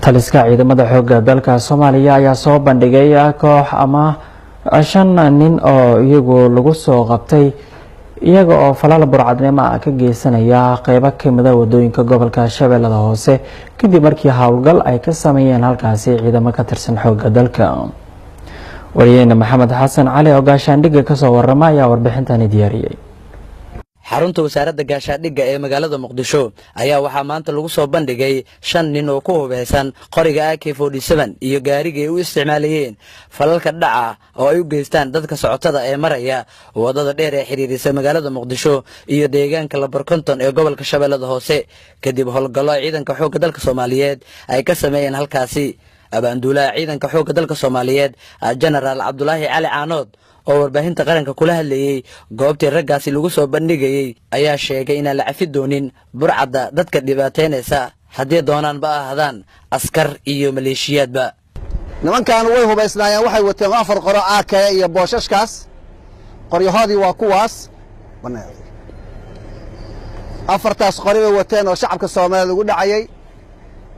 taliska ciidamada xoogga dalka Soomaaliya ayaa soo bandhigay koox ama 5 nin oo iyagu lagu soo qabtay iyaga oo falal burcadnimo ka geysanaya qaybo kamid ah wadooyinka gobolka Shabeellaha Hoose kadib markii hawlgal ay ka sameeyeen halkaasi ciidamo ka tirsan xoogga dalka. wariyayna Maxamed Xasan Cali oo gaashaandhigga ka soo waramay ayaa warbixintan diyaariyay. xarunta wasaaradda gaashaandhigga ee magaalada Muqdisho ayaa waxaa maanta lagu soo bandhigay 5 nin oo ku hubeysan qoriga AK47 iyo gaariga ay u isticmaalayeen falalka dhaca oo ay u geystaan dadka socotada ee maraya wadada dheer ee xiriirisa magaalada Muqdisho iyo deegaanka Labarkonton ee gobolka Shabeellaha Hoose kadib howlgallo ciidanka xoogga dalka Soomaaliyeed ay ka sameeyeen halkaasi. abaanduulaha ciidanka xoogga dalka Soomaaliyeed General Abdullaahi Cali Caanood oo warbaahinta qaranka kula hadlayay goobtii raggaasi lagu soo bandhigay ayaa sheegay in la cafi doonin burcadda dadka dhibaateynaysa haddii doonaanba ahaadaan askar iyo maleeshiyaadba. nimankan way hubaysnaayeen waxay wateen 4 qoro AK iyo booshaskaas qoryahoodii waa kuwaas afartaas qori way wateen oo shacabka Soomaaliyeed ugu dhacayay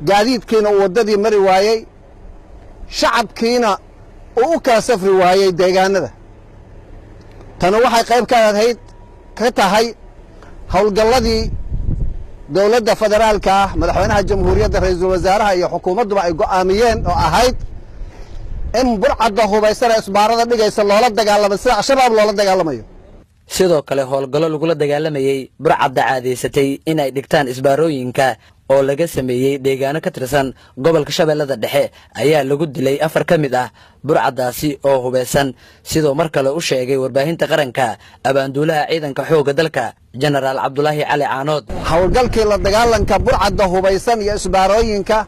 gaadiidkiina uu wadadii mari waayay shacabkiina uu u kala safri waayay deegaanada. tan waxay qayb ka tahay howlgalladii dawladda federaalka madaxweynaha jamhuuriyadda ra'iisul wasaaraha iyo xukuumadduba ay go'aamiyeen oo ahayd in burcadda hubaysan isbaarada dhigaysa loola dagaalamo sida shabaab loola dagaalamayo. sidoo kale howlgallo lagula dagaalamayay burcadda caadaysatay in ay dhigtaan isbaarooyinka oo laga sameeyay deegaano ka tirsan gobolka Shabeellada Dhexe ayaa lagu dilay 4 ka mid ah burcadaasi oo hubeysan sidoo mar kale u sheegay warbaahinta qaranka abaanduulaha ciidanka xoogga dalka General Abdullaahi Cali Caanood. howlgalkii la dagaalanka burcadda hubeysan iyo isbaarooyinka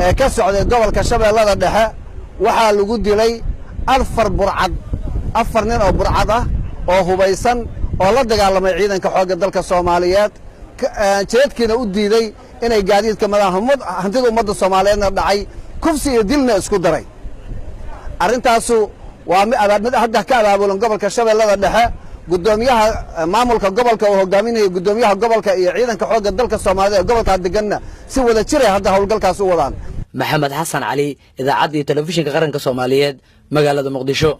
ee ka socday gobolka Shabeellada Dhexe waxaa lagu dilay 4 nin oo burcad ah oo hubeysan oo la dagaalamay ciidanka xoogga dalka Soomaaliyeed jeedkiina u diiday inay gaadiidka madaxweynaha hantida ummadda Soomaaliyeedna dhacay kufsi iyo dilna isku daray. arintaasu waa mid hadda ka abaabulan gobolka Shabeellaha Dhexe gudoomiyaha maamulka gobolka oo hogaaminaya gudoomiyaha gobolka iyo ciidanka xoogga dalka Soomaaliyeed ee gobolka deganna si wada jir ah hadda howlgalkaas u wadaan. Maxamed Xasan Cali, idaacadda iyo telefishinka qaranka Soomaaliyeed, magaalada Muqdisho.